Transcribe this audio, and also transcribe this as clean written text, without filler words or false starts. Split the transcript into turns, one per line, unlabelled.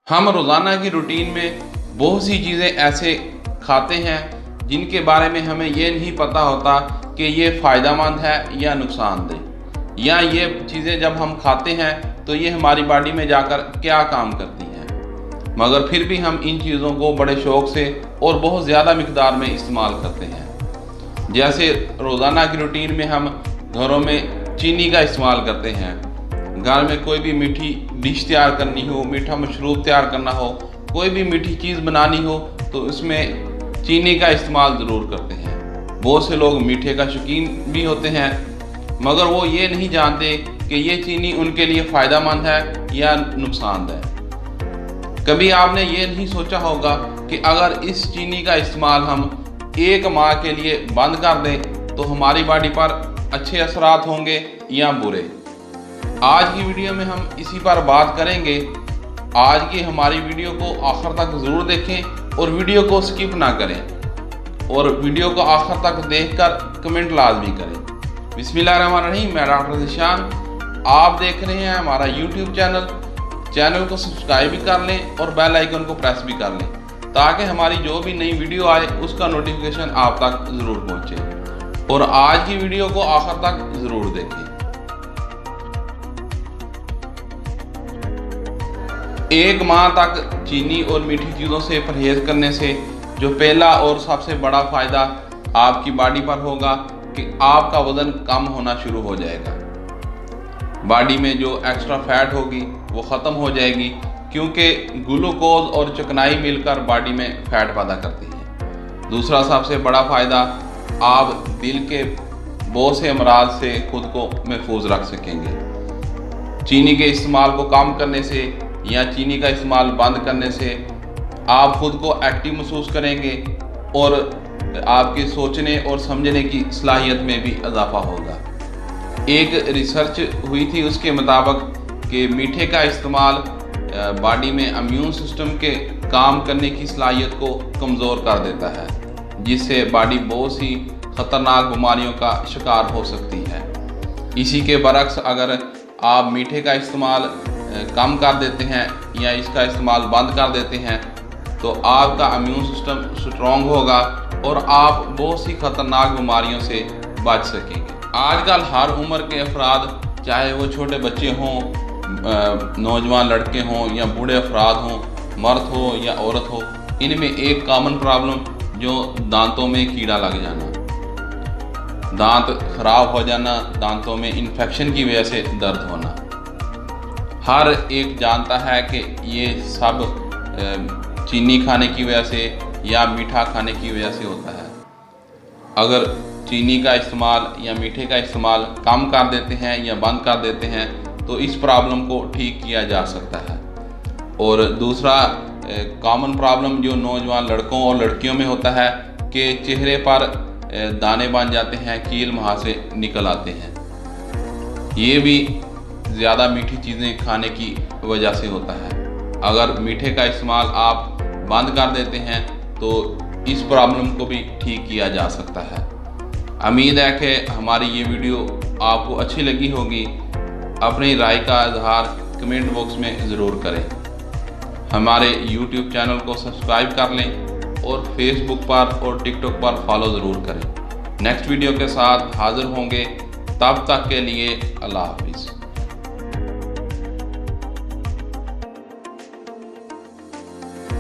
हम रोज़ाना की रूटीन में बहुत सी चीज़ें ऐसे खाते हैं जिनके बारे में हमें ये नहीं पता होता कि ये फ़ायदेमंद है या नुकसानदेह, या ये चीज़ें जब हम खाते हैं तो ये हमारी बॉडी में जाकर क्या काम करती हैं, मगर फिर भी हम इन चीज़ों को बड़े शौक़ से और बहुत ज़्यादा मिक़दार में इस्तेमाल करते हैं। जैसे रोज़ाना की रूटीन में हम घरों में चीनी का इस्तेमाल करते हैं। घर में कोई भी मीठी डिश तैयार करनी हो, मीठा मशरूब तैयार करना हो, कोई भी मीठी चीज़ बनानी हो तो उसमें चीनी का इस्तेमाल ज़रूर करते हैं। बहुत से लोग मीठे का शौकीन भी होते हैं, मगर वो ये नहीं जानते कि ये चीनी उनके लिए फ़ायदेमंद है या नुकसानदेह। कभी आपने ये नहीं सोचा होगा कि अगर इस चीनी का इस्तेमाल हम एक माह के लिए बंद कर दें तो हमारी बॉडी पर अच्छे असरात होंगे या बुरे। आज की वीडियो में हम इसी पर बात करेंगे। आज की हमारी वीडियो को आखिर तक ज़रूर देखें और वीडियो को स्किप ना करें, और वीडियो को आखिर तक देखकर कमेंट लाजमी करें। बिस्मिल्लाहिर्रहमानिर्रहीम। मैं डॉक्टर ज़िशान, आप देख रहे हैं हमारा यूट्यूब चैनल को सब्सक्राइब भी कर लें और बेल आइकन को प्रेस भी कर लें ताकि हमारी जो भी नई वीडियो आए उसका नोटिफिकेशन आप तक ज़रूर पहुँचे, और आज की वीडियो को आखिर तक ज़रूर देखें। एक माह तक चीनी और मीठी चीज़ों से परहेज़ करने से जो पहला और सबसे बड़ा फ़ायदा आपकी बॉडी पर होगा कि आपका वज़न कम होना शुरू हो जाएगा। बॉडी में जो एक्स्ट्रा फैट होगी वो ख़त्म हो जाएगी, क्योंकि ग्लूकोज और चिकनाई मिलकर बॉडी में फ़ैट पैदा करती है। दूसरा सबसे बड़ा फ़ायदा, आप दिल के बहुत से अमराज से खुद को महफूज रख सकेंगे। चीनी के इस्तेमाल को कम करने से या चीनी का इस्तेमाल बंद करने से आप खुद को एक्टिव महसूस करेंगे और आपके सोचने और समझने की सलाहियत में भी इजाफा होगा। एक रिसर्च हुई थी, उसके मुताबिक कि मीठे का इस्तेमाल बॉडी में इम्यून सिस्टम के काम करने की सलाहियत को कमज़ोर कर देता है, जिससे बॉडी बहुत सी ख़तरनाक बीमारियों का शिकार हो सकती है। इसी के बरक्स अगर आप मीठे का इस्तेमाल कम कर देते हैं या इसका इस्तेमाल बंद कर देते हैं तो आपका इम्यून सिस्टम स्ट्रॉन्ग होगा और आप बहुत सी ख़तरनाक बीमारियों से बच सकेंगे। आजकल हर उम्र के अफराद, चाहे वो छोटे बच्चे हों, नौजवान लड़के हों या बूढ़े अफराद हों, मर्द हो या औरत हो, इनमें एक कॉमन प्रॉब्लम जो दांतों में कीड़ा लग जाना, दांत ख़राब हो जाना, दांतों में इन्फेक्शन की वजह से दर्द होना। हर एक जानता है कि ये सब चीनी खाने की वजह से या मीठा खाने की वजह से होता है। अगर चीनी का इस्तेमाल या मीठे का इस्तेमाल कम कर देते हैं या बंद कर देते हैं तो इस प्रॉब्लम को ठीक किया जा सकता है। और दूसरा कॉमन प्रॉब्लम जो नौजवान लड़कों और लड़कियों में होता है कि चेहरे पर दाने बन जाते हैं, कील मुहासे निकल आते हैं, ये भी ज़्यादा मीठी चीज़ें खाने की वजह से होता है। अगर मीठे का इस्तेमाल आप बंद कर देते हैं तो इस प्रॉब्लम को भी ठीक किया जा सकता है। उम्मीद है कि हमारी ये वीडियो आपको अच्छी लगी होगी। अपनी राय का इजहार कमेंट बॉक्स में ज़रूर करें। हमारे यूट्यूब चैनल को सब्सक्राइब कर लें और फेसबुक पर और टिकटॉक पर फॉलो ज़रूर करें। नेक्स्ट वीडियो के साथ हाज़िर होंगे, तब तक के लिए अल्लाह हाफिज़।